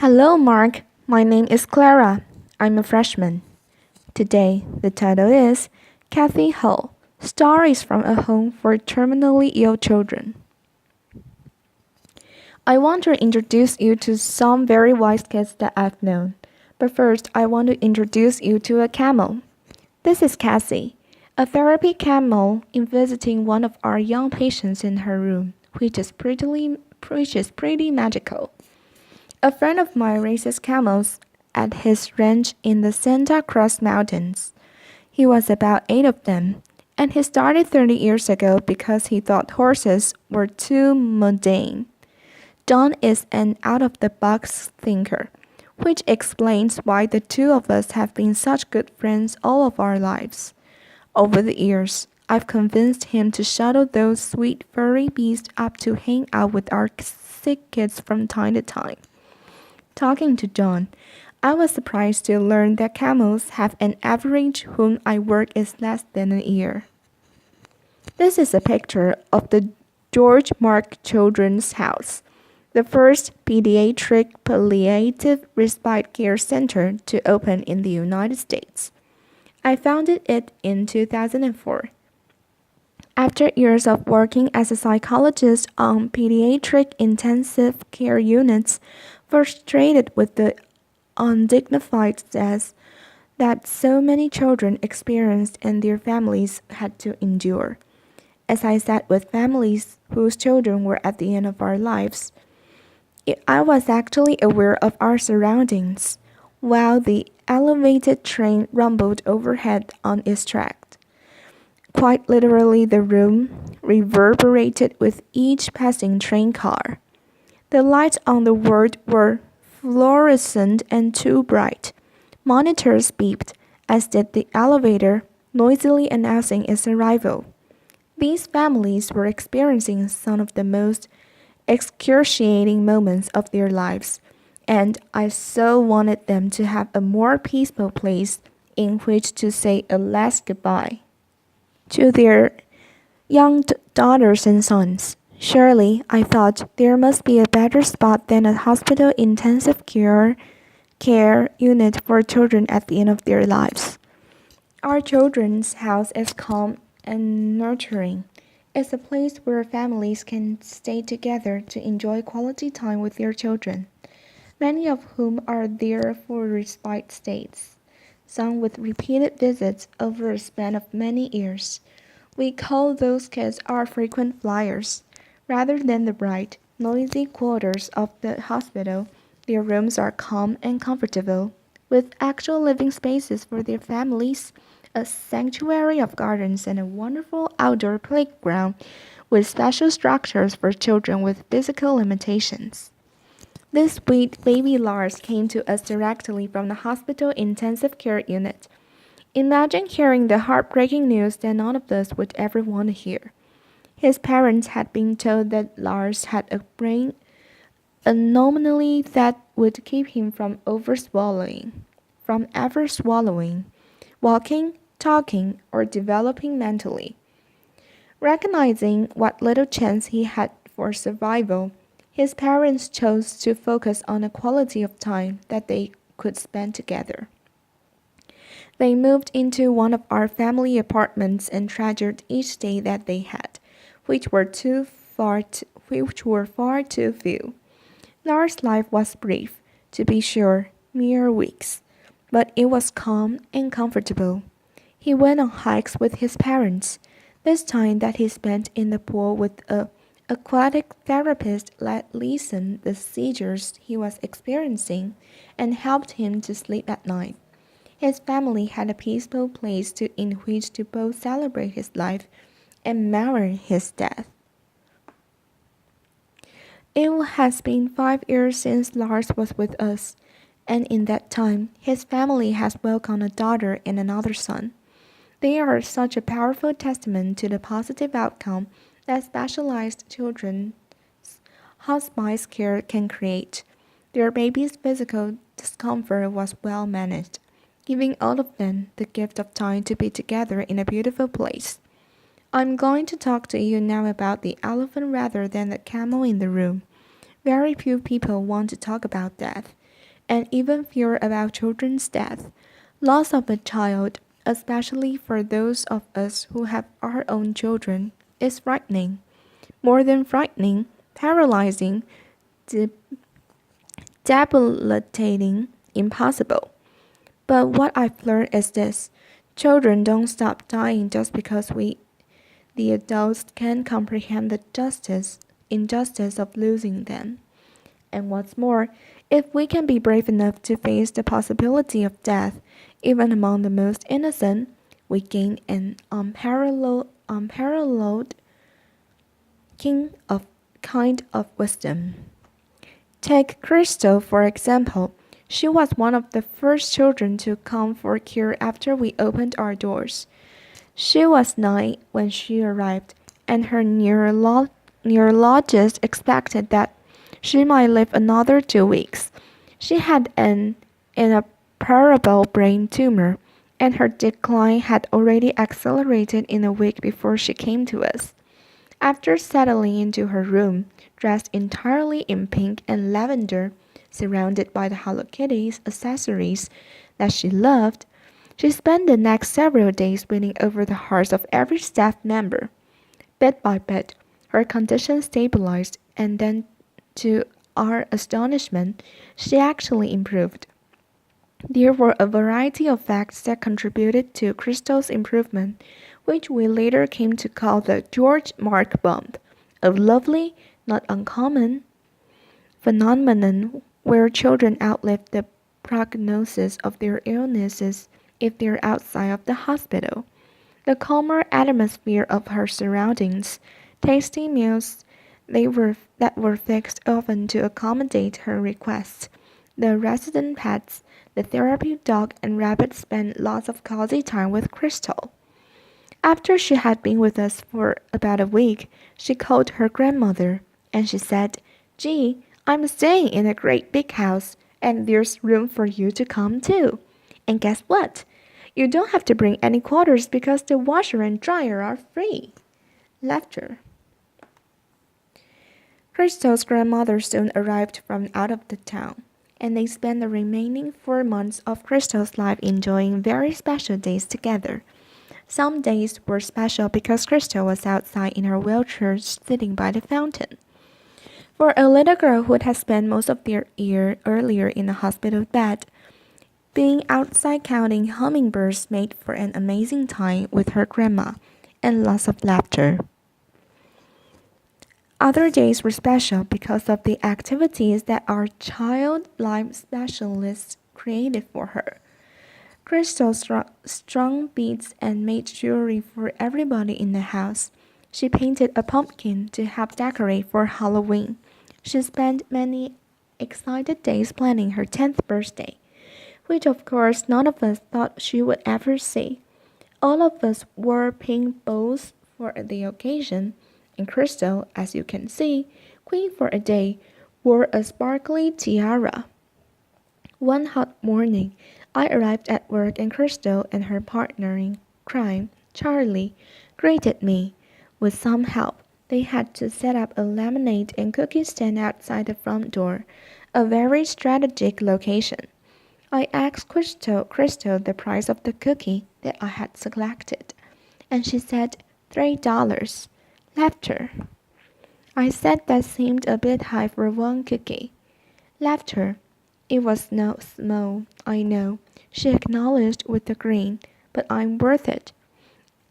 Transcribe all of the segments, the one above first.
Hello, Mark. My name is Clara. I'm a freshman. Today, the title is Kathy Hull Stories from a Home for Terminally Ill Children. I want to introduce you to some very wise kids that I've known. But first, I want to introduce you to a camel. This is Cassie, a therapy camel in visiting one of our young patients in her room, which is pretty magical. A friend of mine raises camels at his ranch in the Santa Cruz Mountains. He was about 8 of them, and he started 30 years ago because he thought horses were too mundane. Don is an out-of-the-box thinker, which explains why the two of us have been such good friends all of our lives. Over the years, I've convinced him to shuttle those sweet furry beasts up to hang out with our sick kids from time to time. Talking to John, I was surprised to learn that camels have an average whom I work is less than a year. This is a picture of the George Mark Children's House, the first pediatric palliative respite care center to open in the United States. I founded it in 2004. After years of working as a psychologist on pediatric intensive care units, frustrated with the undignified deaths that so many children experienced and their families had to endure. As I sat with families whose children were at the end of our lives, I was actually aware of our surroundings while the elevated train rumbled overhead on its track. Quite literally, the room reverberated with each passing train car. The lights on the ward were fluorescent and too bright. Monitors beeped, as did the elevator, noisily announcing its arrival. These families were experiencing some of the most excruciating moments of their lives, and I so wanted them to have a more peaceful place in which to say a last goodbye to their young daughters and sons. Surely, I thought, there must be a better spot than a hospital intensive care unit for children at the end of their lives. Our children's house is calm and nurturing. It's a place where families can stay together to enjoy quality time with their children, many of whom are there for respite stays, some with repeated visits over a span of many years. We call those kids our frequent flyers. Rather than the bright, noisy quarters of the hospital, their rooms are calm and comfortable, with actual living spaces for their families, a sanctuary of gardens, and a wonderful outdoor playground with special structures for children with physical limitations. This sweet baby Lars came to us directly from the hospital intensive care unit. Imagine hearing the heartbreaking news that none of us would ever want to hear. His parents had been told that Lars had a brain anomaly that would keep him from ever swallowing, walking, talking, or developing mentally. Recognizing what little chance he had for survival, his parents chose to focus on the quality of time that they could spend together. They moved into one of our family apartments and treasured each day that they had, which were far too few. Lars' life was brief, to be sure, mere weeks, but it was calm and comfortable. He went on hikes with his parents. This time that he spent in the pool with a aquatic therapist let lessen the seizures he was experiencing and helped him to sleep at night. His family had a peaceful place in which to both celebrate his life and mourn his death. It has been 5 years since Lars was with us, and in that time, his family has welcomed a daughter and another son. They are such a powerful testament to the positive outcome that specialized children's hospice care can create. Their baby's physical discomfort was well managed, giving all of them the gift of time to be together in a beautiful place. I'm going to talk to you now about the elephant rather than the camel in the room. Very few people want to talk about death, and even fear about children's death. Loss of a child, especially for those of us who have our own children, is frightening. More than frightening, paralyzing, de- debilitating, impossible. But what I've learned is this: children don't stop dying just because we, the adults, can't comprehend the injustice of losing them. And what's more, if we can be brave enough to face the possibility of death, even among the most innocent, we gain an unparalleled kind of wisdom. Take Crystal, for example. She was one of the first children to come for care after we opened our doors. She was 9 when she arrived, and her neurologist expected that she might live another 2 weeks. She had an inoperable brain tumor, and her decline had already accelerated in a week before she came to us. After settling into her room, dressed entirely in pink and lavender, surrounded by the Hello Kitty's accessories that she loved, she spent the next several days winning over the hearts of every staff member. Bit by bit, her condition stabilized, and then, to our astonishment, she actually improved. There were a variety of facts that contributed to Crystal's improvement, which we later came to call the George Mark bump, a lovely, not uncommon phenomenon where children outlive the prognosis of their illnesses if they're outside of the hospital. The calmer atmosphere of her surroundings, tasty meals that were fixed often to accommodate her requests, the resident pets, the therapy dog and rabbit spent lots of cozy time with Crystal. After she had been with us for about a week, she called her grandmother, and she said, "Gee, I'm staying in a great big house, and there's room for you to come too. And guess what? You don't have to bring any quarters because the washer and dryer are free." Laughter. Crystal's grandmother soon arrived from out of the town, and they spent the remaining 4 months of Crystal's life enjoying very special days together. Some days were special because Crystal was outside in her wheelchair sitting by the fountain. For a little girl who had spent most of their year earlier in a hospital bed, being outside counting hummingbirds made for an amazing time with her grandma and lots of laughter. Other days were special because of the activities that our child life specialists created for her. Crystal strung beads and made jewelry for everybody in the house. She painted a pumpkin to help decorate for Halloween. She spent many excited days planning her 10th birthday, which of course none of us thought she would ever see. All of us wore pink bows for the occasion, and Crystal, as you can see, queen for a day, wore a sparkly tiara. One hot morning, I arrived at work and Crystal and her partner in crime, Charlie, greeted me. With some help, they had to set up a lemonade and cookie stand outside the front door, a very strategic location. I asked Crystal the price of the cookie that I had selected, and she said $3. Laughter. I said that seemed a bit high for one cookie. Laughter. It was no small, I know, she acknowledged with a grin, but I'm worth it.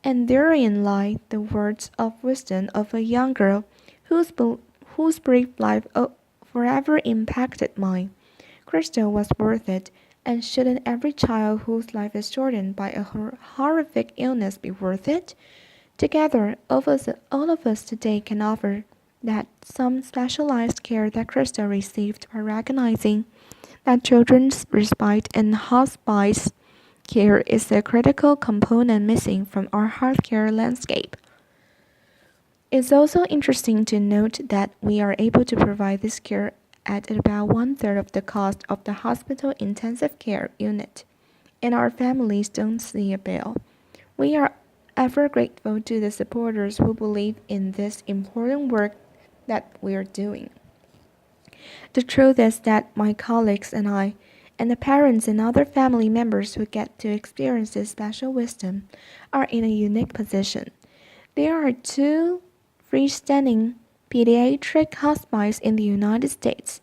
And therein lie the words of wisdom of a young girl whose brief life forever impacted mine. Crystal was worth it, and shouldn't every child whose life is shortened by a horrific illness be worth it? Together, all of us today can offer that some specialized care that Crystal received by recognizing that children's respite and hospice care is a critical component missing from our healthcare landscape. It's also interesting to note that we are able to provide this care at about one-third of the cost of the hospital intensive care unit, and our families don't see a bill. We are ever grateful to the supporters who believe in this important work that we are doing. The truth is that my colleagues and I and the parents and other family members who get to experience this special wisdom are in a unique position. There are two freestanding pediatric hospices in the United States,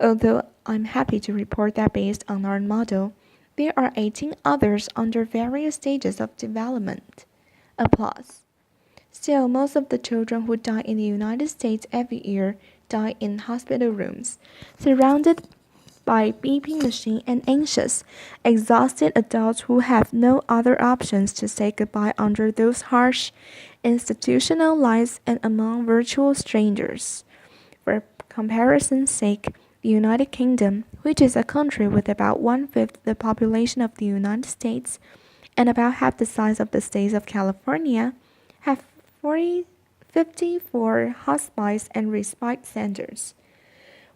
although I'm happy to report that based on our model, there are 18 others under various stages of development. Applause. Still, most of the children who die in the United States every year die in hospital rooms, surrounded by beeping machines and anxious, exhausted adults who have no other options to say goodbye under those harsh institutional lights and among virtual strangers. For comparison's sake, the United Kingdom, which is a country with about one-fifth the population of the United States and about half the size of the state of California, have 54 hospice and respite centers.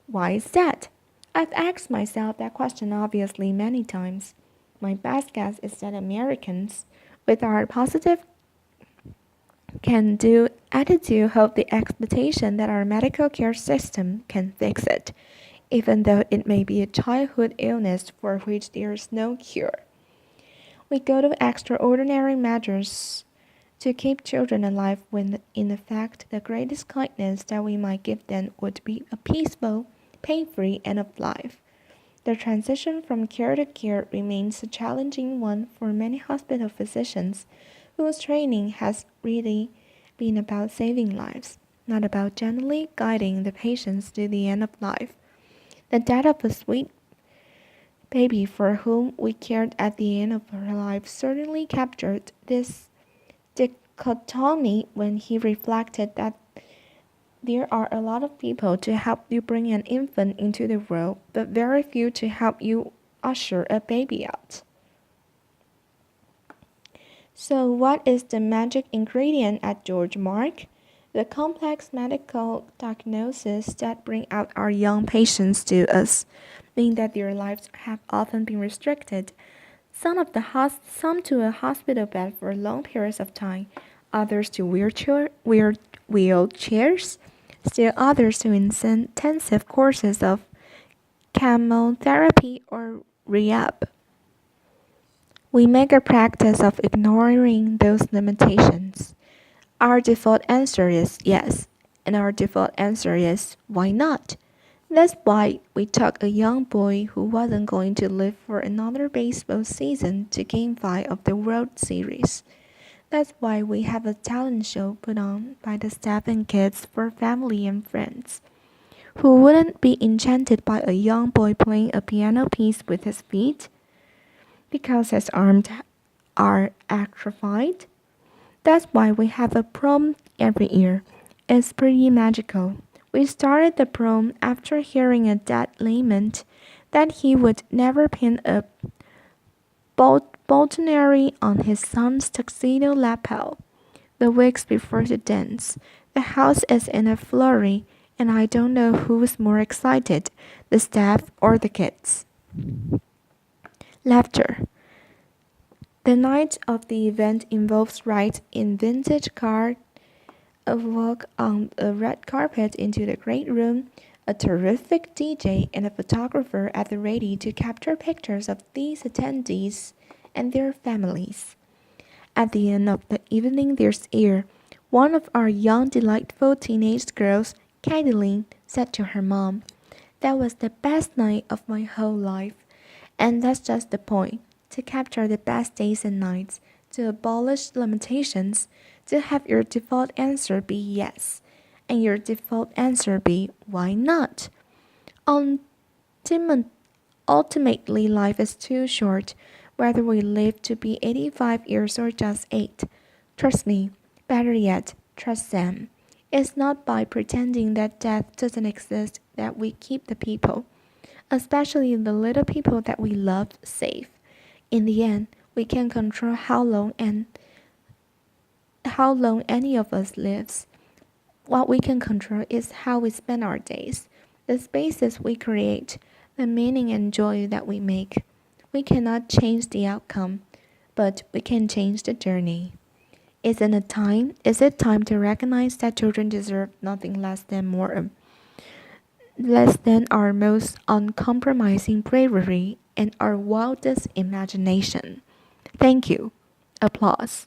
Why is that? I've asked myself that question obviously many times. My best guess is that Americans, with our positive can do attitude, hold the expectation that our medical care system can fix it, even though it may be a childhood illness for which there is no cure. We go to extraordinary measures to keep children alive when in effect the greatest kindness that we might give them would be a peaceful, pain-free end of life. The transition from care to care remains a challenging one for many hospital physicians whose training has really been about saving lives, not about gently guiding the patients to the end of life. The death of a sweet baby for whom we cared at the end of her life certainly captured this dichotomy when he reflected that there are a lot of people to help you bring an infant into the world, but very few to help you usher a baby out. So, what is the magic ingredient at George Mark? The complex medical diagnoses that bring out our young patients to us mean that their lives have often been restricted. Some to a hospital bed for long periods of time, others to wheelchairs, still others to intensive courses of chemotherapy or rehab. We make a practice of ignoring those limitations. Our default answer is yes, and our default answer is why not? That's why we took a young boy who wasn't going to live for another baseball season to Game 5 of the World Series. That's why we have a talent show put on by the staff and kids for family and friends. Who wouldn't be enchanted by a young boy playing a piano piece with his feet? Because his arms are atrophied? That's why we have a prom every year. It's pretty magical. We started the prom after hearing a dad lament that he would never pin a boutonniere on his son's tuxedo lapel. The weeks before the dance, the house is in a flurry, and I don't know who's more excited, the staff or the kids. Laughter. The night of the event involves rides in vintage car, a walk on a red carpet into the great room, a terrific DJ, and a photographer at the ready to capture pictures of these attendees and their families. At the end of the evening there's air. One of our young, delightful teenage girls, Caitlin, said to her mom, "That was the best night of my whole life." And that's just the point. To capture the best days and nights, to abolish limitations, to have your default answer be yes, and your default answer be why not. Ultimately, life is too short, whether we live to be 85 years or just 8. Trust me, better yet, trust Sam. It's not by pretending that death doesn't exist that we keep the people, especially the little people that we love, safe. In the end, we can control how long any of us lives. What we can control is how we spend our days, the spaces we create, the meaning and joy that we make. We cannot change the outcome, but we can change the journey. Is it time to recognize that children deserve nothing less than less than our most uncompromising bravery and our wildest imagination. Thank you. Applause.